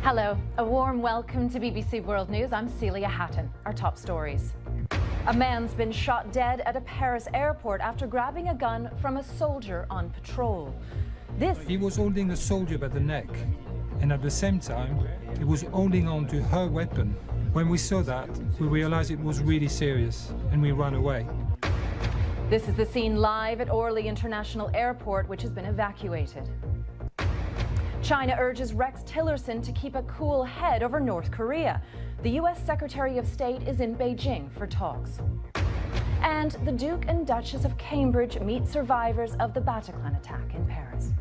Hello, a warm welcome to BBC World News. I'm Celia Hatton. Our top stories. A man's been shot dead at a Paris airport after grabbing a gun from a soldier on patrol. He was holding the soldier by the neck, and at the same time, he was holding on to her weapon. When we saw that, we realized it was really serious, and we ran away. This is the scene live at Orly International Airport, which has been evacuated. China urges Rex Tillerson to keep a cool head over North Korea. The U.S. Secretary of State is in Beijing for talks. And the Duke and Duchess of Cambridge meet survivors of the Bataclan attack in Paris.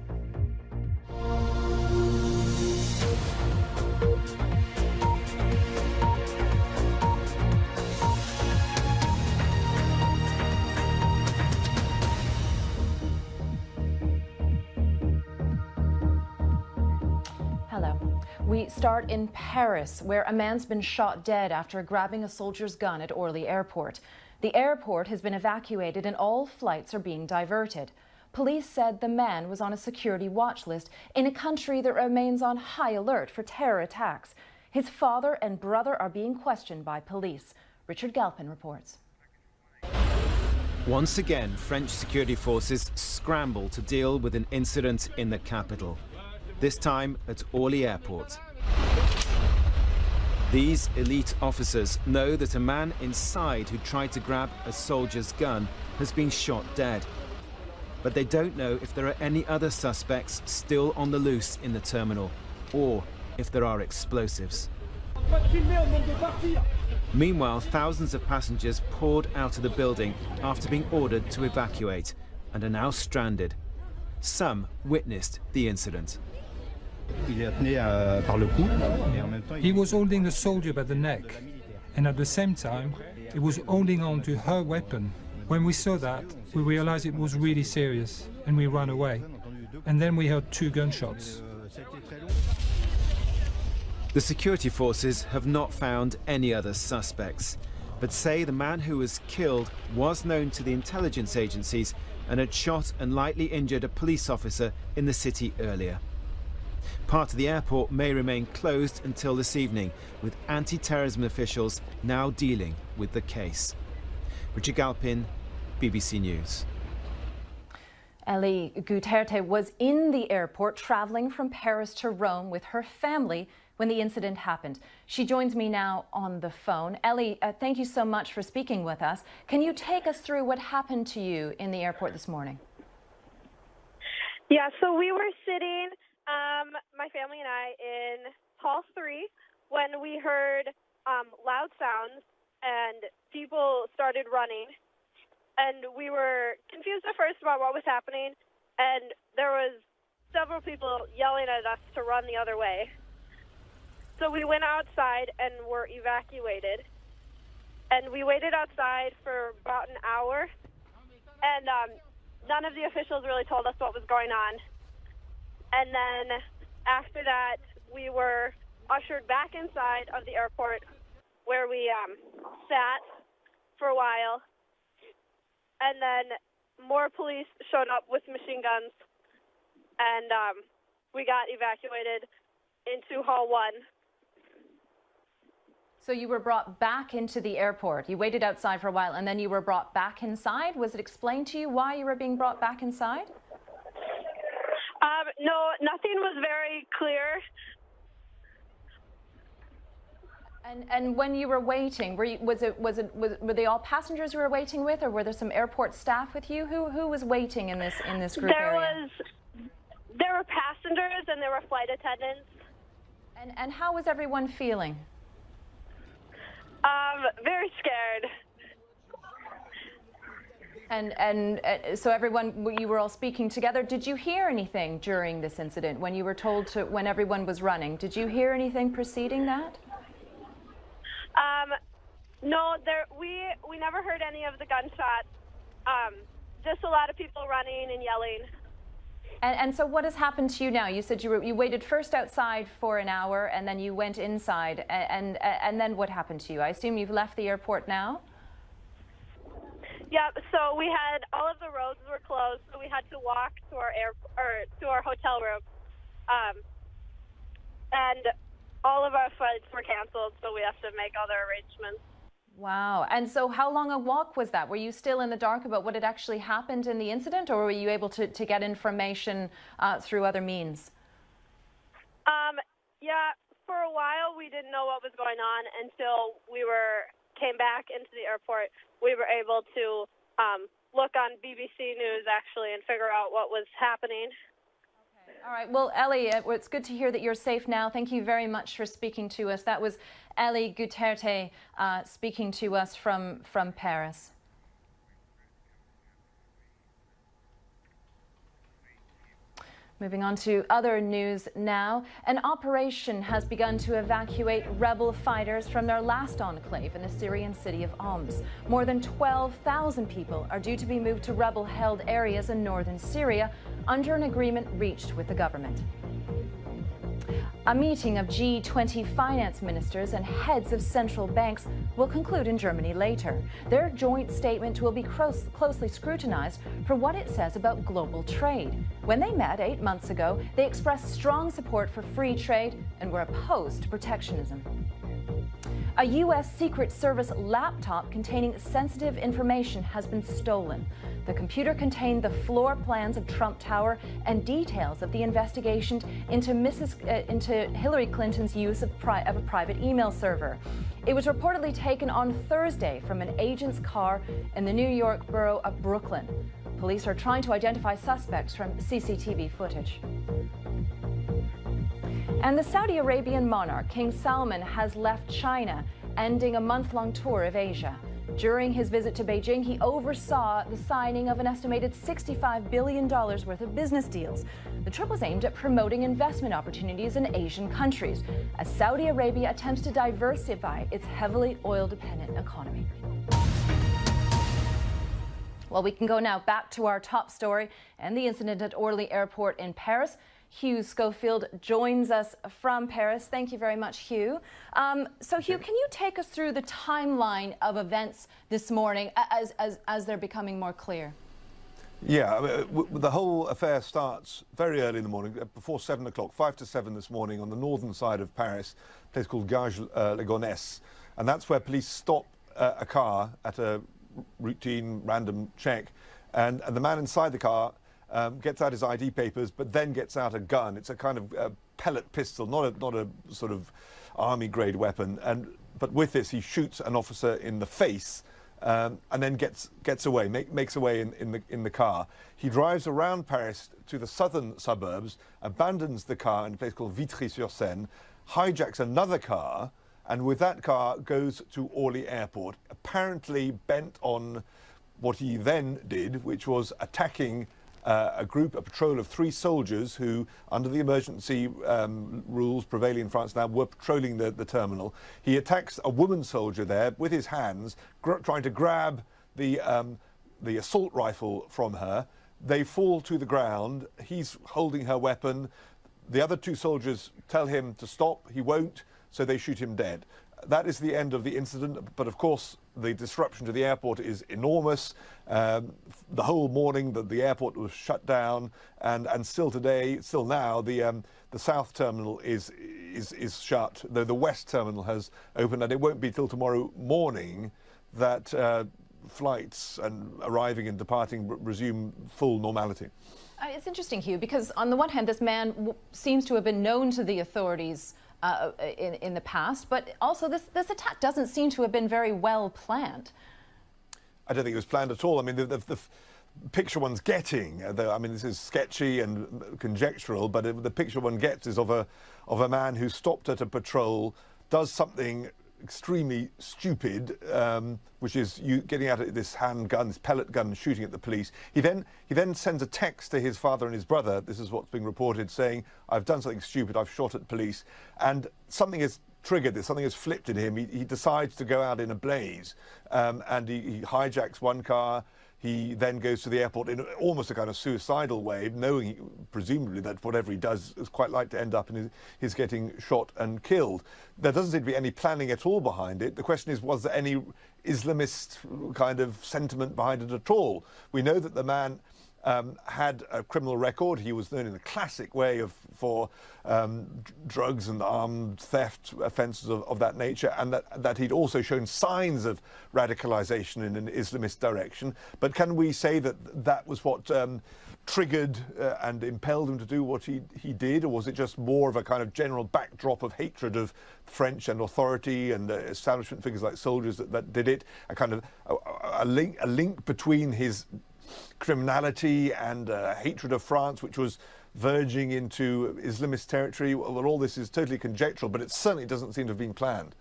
Hello. We start in Paris, where a man's been shot dead after grabbing a soldier's gun at Orly Airport. The airport has been evacuated and all flights are being diverted. Police said the man was on a security watch list in a country that remains on high alert for terror attacks. His father and brother are being questioned by police. Richard Galpin reports. Once again, French security forces scramble to deal with an incident in the capital. This time at Orly Airport. These elite officers know that a man inside who tried to grab a soldier's gun has been shot dead. But they don't know if there are any other suspects still on the loose in the terminal, or if there are explosives. Meanwhile, thousands of passengers poured out of the building after being ordered to evacuate and are now stranded. Some witnessed the incident. He was holding the soldier by the neck, and at the same time, he was holding on to her weapon. When we saw that, we realized it was really serious, and we ran away. And then we heard 2 gunshots. The security forces have not found any other suspects, but say the man who was killed was known to the intelligence agencies and had shot and lightly injured a police officer in the city earlier. Part of the airport may remain closed until this evening, with anti-terrorism officials now dealing with the case. Richard Galpin, BBC News. Ellie Guterte was in the airport traveling from Paris to Rome with her family when the incident happened. She joins me now on the phone. Ellie, thank you so much for speaking with us. Can you take us through what happened to you in the airport this morning? Yeah, so we were sitting, my family and I, in Hall 3 when we heard loud sounds and people started running. And we were confused at first about what was happening, and there was several people yelling at us to run the other way. So we went outside and were evacuated. And we waited outside for about an hour, and none of the officials really told us what was going on. And then after that, we were ushered back inside of the airport, where we sat for a while. And then more police showed up with machine guns, and we got evacuated into Hall 1. So you were brought back into the airport. You waited outside for a while, and then you were brought back inside. Was it explained to you why you were being brought back inside? No, nothing was very clear. And when you were waiting, were they all passengers you were waiting with, or were there some airport staff with you? Who was waiting in this group area? There were passengers and there were flight attendants. And how was everyone feeling? Very scared. And so everyone, you were all speaking together. Did you hear anything during this incident when you were told to, when everyone was running? Did you hear anything preceding that? No, we never heard any of the gunshots. Just a lot of people running and yelling. And so what has happened to you now? You said you waited first outside for an hour and then you went inside. And then what happened to you? I assume you've left the airport now? Yeah, so we had, all of the roads were closed, so we had to walk to our to our hotel room. And all of our flights were canceled, so we have to make other arrangements. Wow. And so how long a walk was that? Were you still in the dark about what had actually happened in the incident, or were you able to get information through other means? Yeah, for a while we didn't know what was going on until we came back into the airport. We were able to look on BBC News, actually, and figure out what was happening. All right. Well, Ellie, it's good to hear that you're safe now. Thank you very much for speaking to us. That was Ellie Guterte speaking to us from Paris. Moving on to other news now. An operation has begun to evacuate rebel fighters from their last enclave in the Syrian city of Homs. More than 12,000 people are due to be moved to rebel-held areas in northern Syria under an agreement reached with the government. A meeting of G20 finance ministers and heads of central banks will conclude in Germany later. Their joint statement will be closely scrutinized for what it says about global trade. When they met 8 months ago, they expressed strong support for free trade and were opposed to protectionism. A U.S. Secret Service laptop containing sensitive information has been stolen. The computer contained the floor plans of Trump Tower and details of the investigation into Hillary Clinton's use of a private email server. It was reportedly taken on Thursday from an agent's car in the New York borough of Brooklyn. Police are trying to identify suspects from CCTV footage. And the Saudi Arabian monarch, King Salman, has left China, ending a month-long tour of Asia. During his visit to Beijing, he oversaw the signing of an estimated $65 billion worth of business deals. The trip was aimed at promoting investment opportunities in Asian countries, as Saudi Arabia attempts to diversify its heavily oil-dependent economy. Well, we can go now back to our top story and the incident at Orly Airport in Paris. Hugh Schofield joins us from Paris. Thank you very much, Hugh. So, Hugh, can you take us through the timeline of events this morning as they're becoming more clear? Yeah, the whole affair starts very early in the morning, before 7 o'clock, 5 to 7 this morning on the northern side of Paris, a place called Gare-la-Gonesse. And that's where police stop a car at a routine random check. And the man inside the car gets out his ID papers, but then gets out a gun. It's a kind of pellet pistol, not a sort of army-grade weapon. But with this, he shoots an officer in the face, and then gets away, makes away in the car. He drives around Paris to the southern suburbs, abandons the car in a place called Vitry-sur-Seine, hijacks another car, and with that car goes to Orly Airport, apparently bent on what he then did, which was attacking a patrol of 3 soldiers who, under the emergency rules prevailing in France now, were patrolling the terminal. He attacks a woman soldier there with his hands, trying to grab the assault rifle from her. They fall to the ground. He's holding her weapon. The other 2 soldiers tell him to stop. He won't, so they shoot him dead. That is the end of the incident, but of course the disruption to the airport is enormous. The whole morning the airport was shut down, and still now the south terminal is shut, though the west terminal has opened, and it won't be till tomorrow morning that flights and arriving and departing resume full normality. It's interesting, Hugh, because on the one hand, this man seems to have been known to the authorities in the past, but also this attack doesn't seem to have been very well planned. I don't think it was planned at all. I mean, the picture one's getting, I mean, this is sketchy and conjectural, but the picture one gets is of a man who stopped at a patrol, does something extremely stupid, which is getting out this handgun, this pellet gun, and shooting at the police. He then sends a text to his father and his brother. This is what's being reported, saying, "I've done something stupid. I've shot at police," and something has triggered this. Something has flipped in him. He decides to go out in a blaze, and he hijacks one car. He then goes to the airport in almost a kind of suicidal way, knowing presumably that whatever he does is quite likely to end up in his getting shot and killed. There doesn't seem to be any planning at all behind it. The question is, was there any Islamist kind of sentiment behind it at all? We know that the man had a criminal record. He was known in the classic way for drugs and armed theft offences of that nature, and that he'd also shown signs of radicalisation in an Islamist direction. But can we say that that was what triggered and impelled him to do what he did, or was it just more of a kind of general backdrop of hatred of French and authority and establishment figures like soldiers that did it? A kind of a link between his criminality and hatred of France, which was verging into Islamist territory? Well, all this is totally conjectural, but it certainly doesn't seem to have been planned.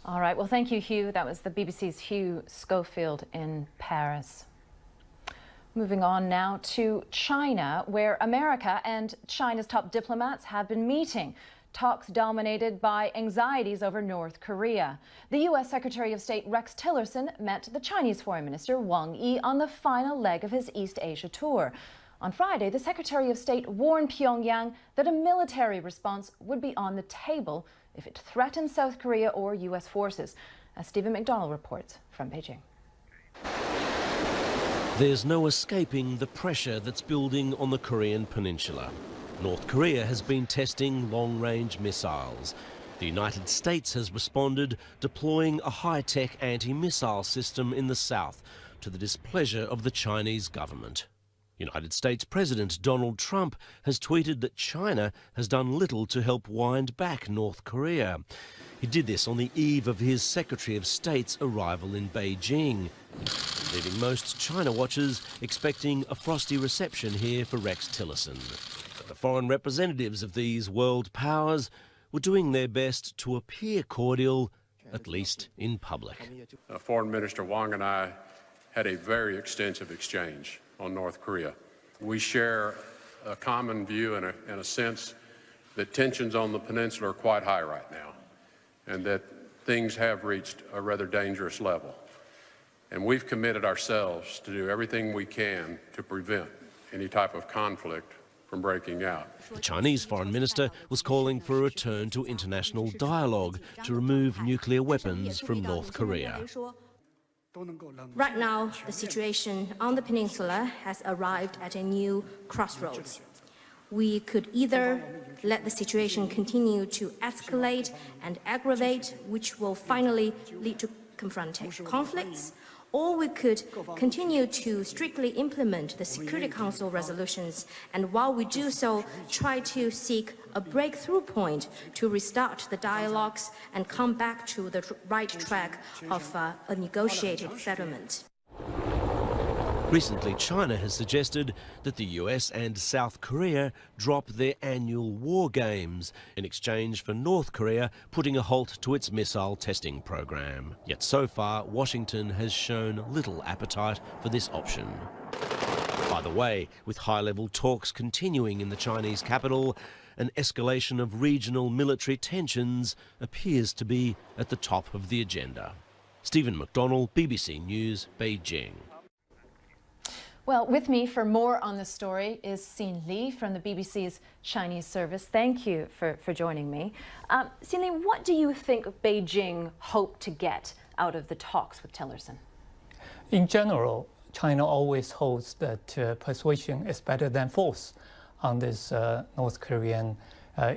All right. Well, thank you, Hugh. That was the BBC's Hugh Schofield in Paris. Moving on now to China, where America and China's top diplomats have been meeting. Talks dominated by anxieties over North Korea. The U.S. Secretary of State Rex Tillerson met the Chinese Foreign Minister Wang Yi on the final leg of his East Asia tour. On Friday, the Secretary of State warned Pyongyang that a military response would be on the table if it threatened South Korea or U.S. forces, as Stephen McDonald reports from Beijing. There's no escaping the pressure that's building on the Korean peninsula. North Korea has been testing long-range missiles. The United States has responded, deploying a high-tech anti-missile system in the south to the displeasure of the Chinese government. United States President Donald Trump has tweeted that China has done little to help wind back North Korea. He did this on the eve of his Secretary of State's arrival in Beijing, leaving most China watchers expecting a frosty reception here for Rex Tillerson. But the foreign representatives of these world powers were doing their best to appear cordial, at least in public. Foreign Minister Wang and I had a very extensive exchange on North Korea. We share a common view and a sense that tensions on the peninsula are quite high right now, and that things have reached a rather dangerous level. And we've committed ourselves to do everything we can to prevent any type of conflict from breaking out. The Chinese foreign minister was calling for a return to international dialogue to remove nuclear weapons from North Korea. Right now, the situation on the peninsula has arrived at a new crossroads. We could either let the situation continue to escalate and aggravate, which will finally lead to confrontation, conflicts, or we could continue to strictly implement the Security Council resolutions, and while we do so, try to seek a breakthrough point to restart the dialogues and come back to the right track of a negotiated settlement. Recently, China has suggested that the US and South Korea drop their annual war games in exchange for North Korea putting a halt to its missile testing program. Yet so far, Washington has shown little appetite for this option. By the way, with high-level talks continuing in the Chinese capital, an escalation of regional military tensions appears to be at the top of the agenda. Stephen McDonald, BBC News, Beijing. Well, with me for more on this story is Xin Li from the BBC's Chinese service. Thank you for joining me. Xin Li, what do you think Beijing hoped to get out of the talks with Tillerson? In general, China always holds that persuasion is better than force on this North Korean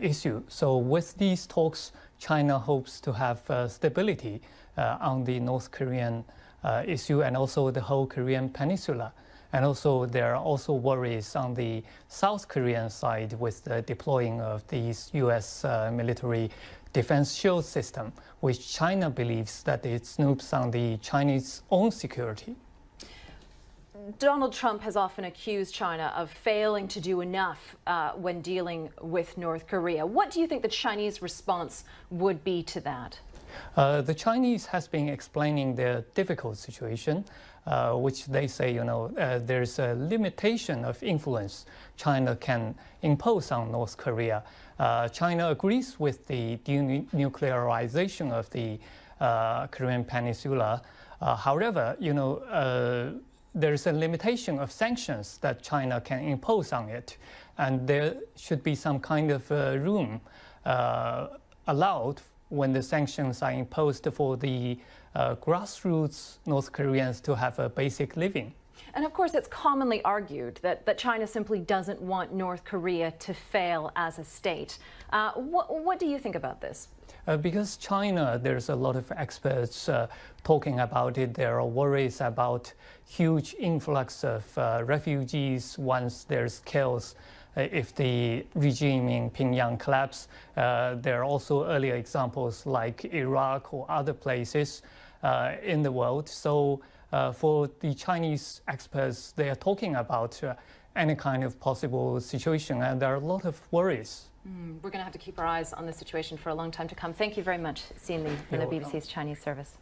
issue. So with these talks, China hopes to have stability on the North Korean issue and also the whole Korean peninsula. And also, there are also worries on the South Korean side with the deploying of these U.S. military defense shield system, which China believes that it snoops on the Chinese own security. Donald Trump has often accused China of failing to do enough when dealing with North Korea. What do you think the Chinese response would be to that? The Chinese has been explaining their difficult situation, which they say, there's a limitation of influence China can impose on North Korea. China agrees with the denuclearization of the Korean Peninsula. However, there's a limitation of sanctions that China can impose on it, and there should be some kind of room allowed when the sanctions are imposed for the grassroots North Koreans to have a basic living. And of course, it's commonly argued that China simply doesn't want North Korea to fail as a state. What do you think about this? Because China, there's a lot of experts talking about it. There are worries about huge influx of refugees once there's chaos. If the regime in Pyongyang collapses. There are also earlier examples like Iraq or other places in the world. So for the Chinese experts, they are talking about any kind of possible situation, and there are a lot of worries. We're going to have to keep our eyes on the situation for a long time to come. Thank you very much, Xin Li, from the BBC's Chinese service.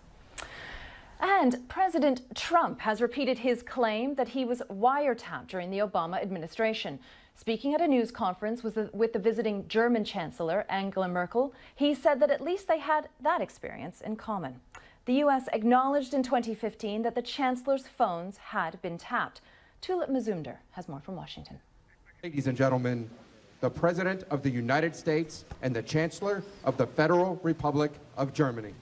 And President Trump has repeated his claim that he was wiretapped during the Obama administration. Speaking at a news conference with the visiting German Chancellor, Angela Merkel, he said that at least they had that experience in common. The U.S. acknowledged in 2015 that the Chancellor's phones had been tapped. Tulip Mazumder has more from Washington. Ladies and gentlemen, the President of the United States and the Chancellor of the Federal Republic of Germany.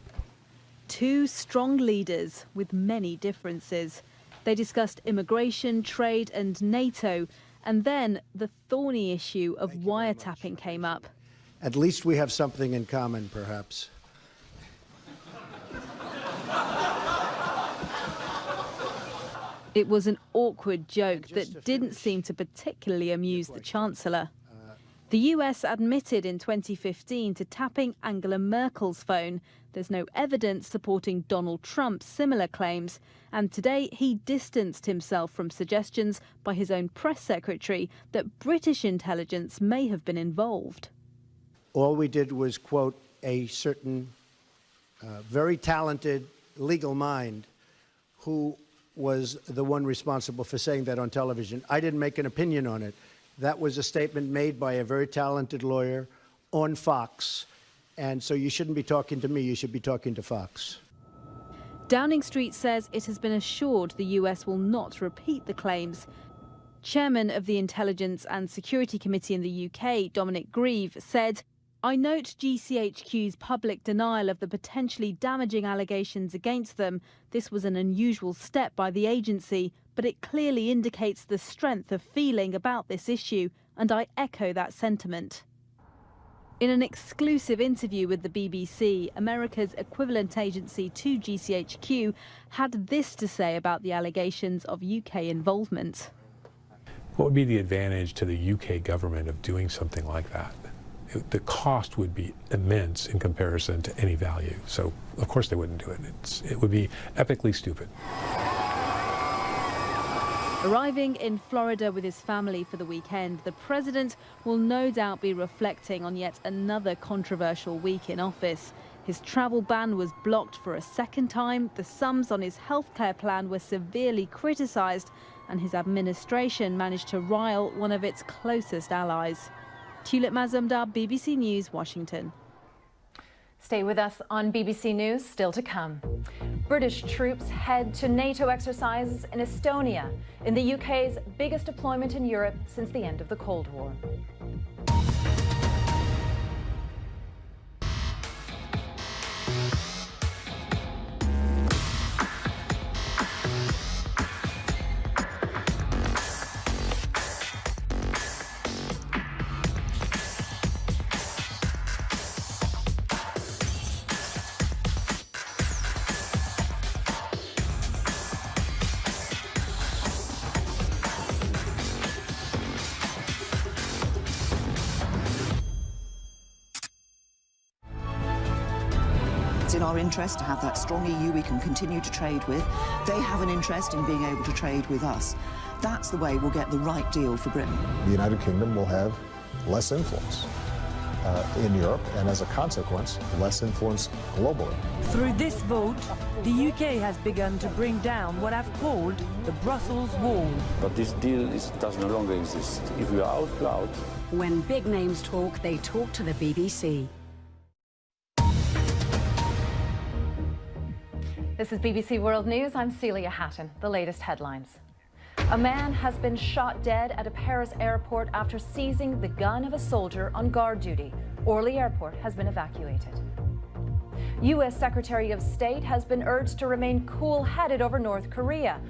Two strong leaders with many differences. They discussed immigration, trade and NATO, and then the thorny issue of wiretapping came up. At least we have something in common, perhaps. It was an awkward joke that didn't seem to particularly amuse the Chancellor. The US admitted in 2015 to tapping Angela Merkel's phone. There's no evidence supporting Donald Trump's similar claims. And today he distanced himself from suggestions by his own press secretary that British intelligence may have been involved. All we did was quote a certain very talented legal mind who was the one responsible for saying that on television. I didn't make an opinion on it. That was a statement made by a very talented lawyer on Fox. And so you shouldn't be talking to me, you should be talking to Fox. Downing Street says it has been assured the US will not repeat the claims. Chairman of the Intelligence and Security Committee in the UK, Dominic Grieve, said, "I note GCHQ's public denial of the potentially damaging allegations against them. This was an unusual step by the agency, but it clearly indicates the strength of feeling about this issue, and I echo that sentiment." In an exclusive interview with the BBC, America's equivalent agency to GCHQ had this to say about the allegations of UK involvement. What would be the advantage to the UK government of doing something like that? The cost would be immense in comparison to any value. So, of course, they wouldn't do it. It would be epically stupid. Arriving in Florida with his family for the weekend, the president will no doubt be reflecting on yet another controversial week in office. His travel ban was blocked for a second time, the sums on his healthcare plan were severely criticised, and his administration managed to rile one of its closest allies. Tulip Mazumdar, BBC News, Washington. Stay with us on BBC News, still to come. British troops head to NATO exercises in Estonia, in the UK's biggest deployment in Europe since the end of the Cold War. It's in our interest to have that strong EU we can continue to trade with. They have an interest in being able to trade with us. That's the way we'll get the right deal for Britain. The United Kingdom will have less influence in Europe, and as a consequence, less influence globally. Through this vote, the UK has begun to bring down what I've called the Brussels Wall. But this deal does no longer exist. If we are out, we're out. When big names talk, they talk to the BBC. This is BBC World News. I'm Celia Hatton. The latest headlines. A man has been shot dead at a Paris airport after seizing the gun of a soldier on guard duty. Orly Airport has been evacuated. U.S. Secretary of State has been urged to remain cool-headed over North Korea.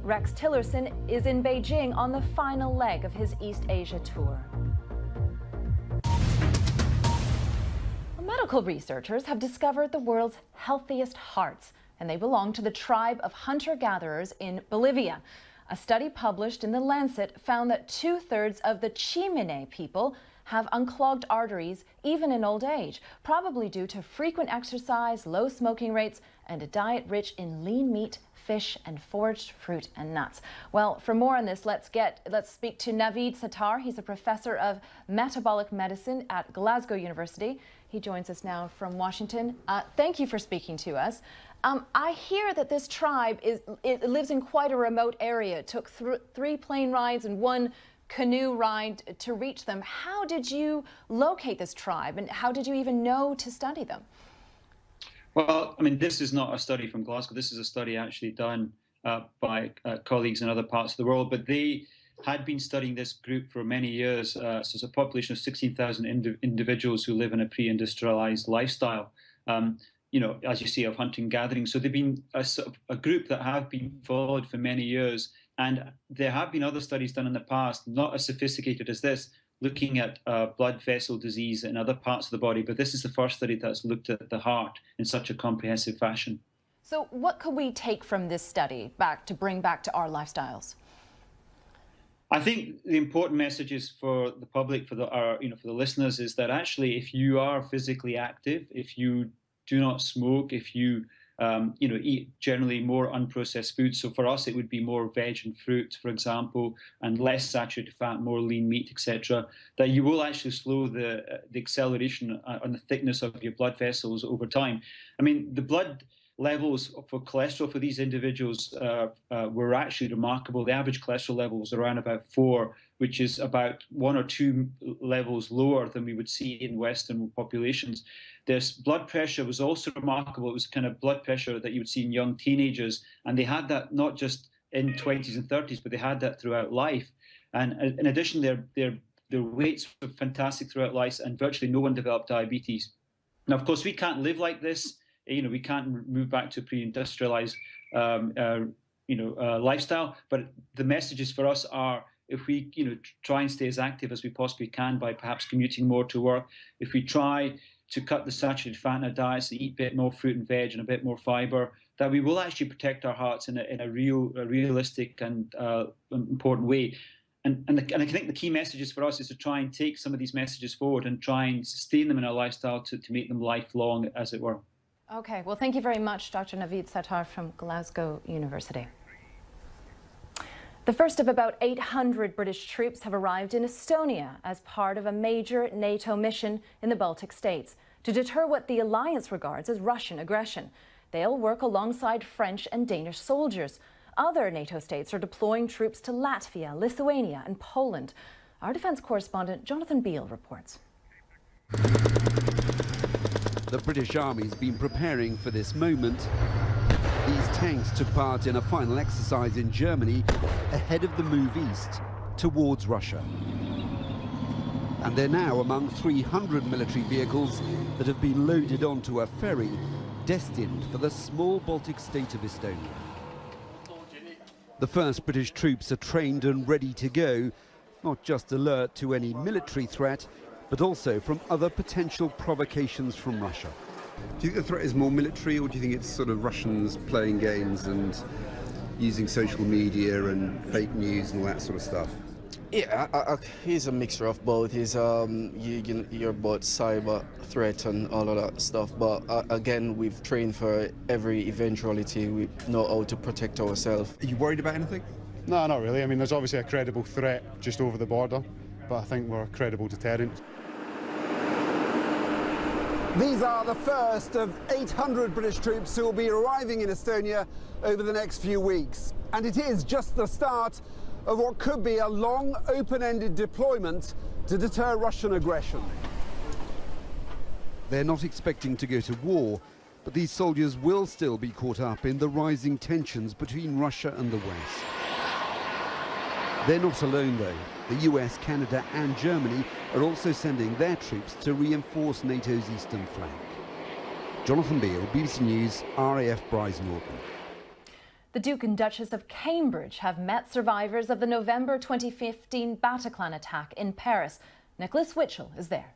Rex Tillerson is in Beijing on the final leg of his East Asia tour. Medical researchers have discovered the world's healthiest hearts, and they belong to the tribe of hunter-gatherers in Bolivia. A study published in The Lancet found that 2/3 of the Chimene people have unclogged arteries even in old age, probably due to frequent exercise, low smoking rates, and a diet rich in lean meat, fish, and foraged fruit and nuts. Well, for more on this, let's speak to Naveed Sattar. He's a professor of metabolic medicine at Glasgow University. He joins us now from Washington. Thank you for speaking to us. I hear that this tribe lives in quite a remote area. It took 3 plane rides and 1 canoe ride to reach them. How did you locate this tribe, and how did you even know to study them? Well, I mean, this is not a study from Glasgow. This is a study actually done by colleagues in other parts of the world, but they had been studying this group for many years. So it's a population of 16,000 individuals who live in a pre-industrialized lifestyle, you know, as you say, of hunting gathering. So they've been a group that have been followed for many years. And there have been other studies done in the past, not as sophisticated as this, looking at blood vessel disease in other parts of the body. But this is the first study that's looked at the heart in such a comprehensive fashion. So what could we take from this study to bring back to our lifestyles? I think the important message is for the public, for the listeners, is that actually, if you are physically active, if you do not smoke, if you eat generally more unprocessed foods. So for us, it would be more veg and fruit, for example, and less saturated fat, more lean meat, etc. That you will actually slow the acceleration on the thickness of your blood vessels over time. I mean, the blood levels for cholesterol for these individuals were actually remarkable. The average cholesterol level was around about 4, which is about 1 or 2 levels lower than we would see in Western populations. This blood pressure was also remarkable. It was kind of blood pressure that you would see in young teenagers, and they had that not just in 20s and 30s, but they had that throughout life. And in addition, their weights were fantastic throughout life, and virtually no one developed diabetes. Now, of course, we can't live like this. You know, we can't move back to a pre-industrialized, lifestyle. But the messages for us are, if we, try and stay as active as we possibly can by perhaps commuting more to work, if we try to cut the saturated fat in our diets, eat a bit more fruit and veg and a bit more fiber, that we will actually protect our hearts in a realistic and important way. And I think the key messages for us is to try and take some of these messages forward and try and sustain them in our lifestyle to make them lifelong, as it were. Okay, well, thank you very much, Dr. Naveed Sattar from Glasgow University. The first of about 800 British troops have arrived in Estonia as part of a major NATO mission in the Baltic states to deter what the alliance regards as Russian aggression. They'll work alongside French and Danish soldiers. Other NATO states are deploying troops to Latvia, Lithuania and Poland. Our defence correspondent Jonathan Beale reports. The British Army's been preparing for this moment. These tanks took part in a final exercise in Germany ahead of the move east towards Russia. And they're now among 300 military vehicles that have been loaded onto a ferry destined for the small Baltic state of Estonia. The first British troops are trained and ready to go, not just alert to any military threat, but also from other potential provocations from Russia. Do you think the threat is more military, or do you think it's sort of Russians playing games and using social media and fake news and all that sort of stuff? Yeah, he's a mixture of both. He's you're both cyber threat and all of that stuff. But again, we've trained for every eventuality. We know how to protect ourselves. Are you worried about anything? No, not really. I mean, there's obviously a credible threat just over the border, but I think we're a credible deterrent. These are the first of 800 British troops who will be arriving in Estonia over the next few weeks. And it is just the start of what could be a long, open-ended deployment to deter Russian aggression. They're not expecting to go to war, but these soldiers will still be caught up in the rising tensions between Russia and the West. They're not alone, though. The US, Canada and Germany are also sending their troops to reinforce NATO's eastern flank. Jonathan Beale, BBC News, RAF Bryce Norton. The Duke and Duchess of Cambridge have met survivors of the November 2015 Bataclan attack in Paris. Nicholas Witchell is there.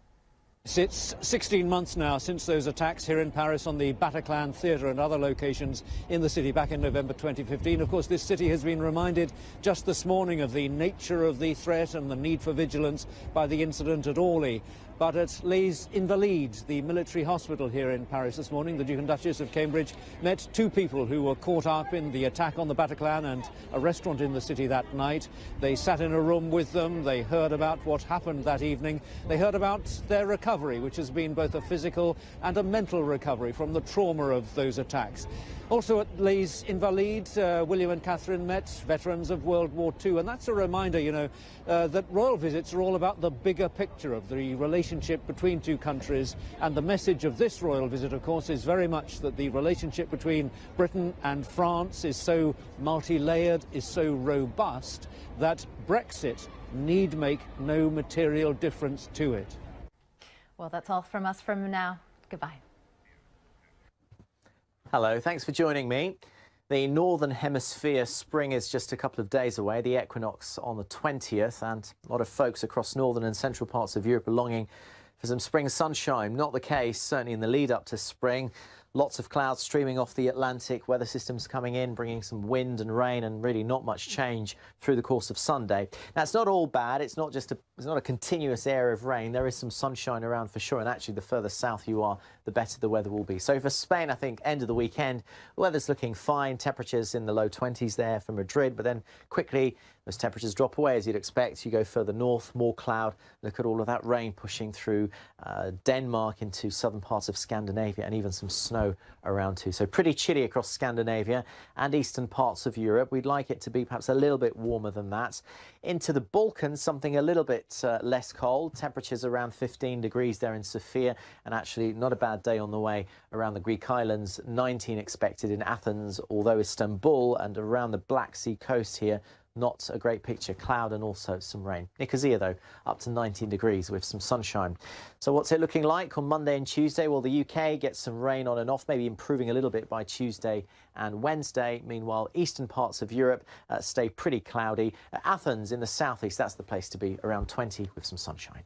It's 16 months now since those attacks here in Paris on the Bataclan Theatre and other locations in the city back in November 2015. Of course, this city has been reminded just this morning of the nature of the threat and the need for vigilance by the incident at Orly. But at Les Invalides, the military hospital here in Paris this morning, the Duke and Duchess of Cambridge met two people who were caught up in the attack on the Bataclan and a restaurant in the city that night. They sat in a room with them. They heard about what happened that evening. They heard about their recovery, which has been both a physical and a mental recovery from the trauma of those attacks. Also at Les Invalides, William and Catherine met veterans of World War II, and that's a reminder, you know, that royal visits are all about the bigger picture of the relationship between two countries, and the message of this royal visit, of course, is very much that the relationship between Britain and France is so multi-layered, is so robust, that Brexit need make no material difference to it. Well, that's all from us from now. Goodbye. Hello, thanks for joining me. The Northern Hemisphere spring is just a couple of days away, the equinox on the 20th, and a lot of folks across northern and central parts of Europe are longing for some spring sunshine. Not the case, certainly in the lead up to spring. Lots of clouds streaming off the Atlantic, weather systems coming in, bringing some wind and rain, and really not much change through the course of Sunday. Now, it's not all bad. It's not a continuous area of rain. There is some sunshine around for sure, and actually the further south you are, the better the weather will be. So for Spain, I think end of the weekend, the weather's looking fine. Temperatures in the low 20s there for Madrid, but then quickly those temperatures drop away as you'd expect. You go further north, more cloud. Look at all of that rain pushing through Denmark into southern parts of Scandinavia, and even some snow around too. So pretty chilly across Scandinavia and eastern parts of Europe. We'd like it to be perhaps a little bit warmer than that. Into the Balkans, something a little bit less cold. Temperatures around 15 degrees there in Sofia, and actually not a bad day on the way around the Greek islands. 19 expected in Athens, although Istanbul and around the Black Sea coast here, not a great picture. Cloud and also some rain. Nicosia, though, up to 19 degrees with some sunshine. So what's it looking like on Monday and Tuesday? Well, the UK gets some rain on and off, maybe improving a little bit by Tuesday and Wednesday. Meanwhile, eastern parts of Europe stay pretty cloudy. Athens in the southeast, that's the place to be, around 20 with some sunshine.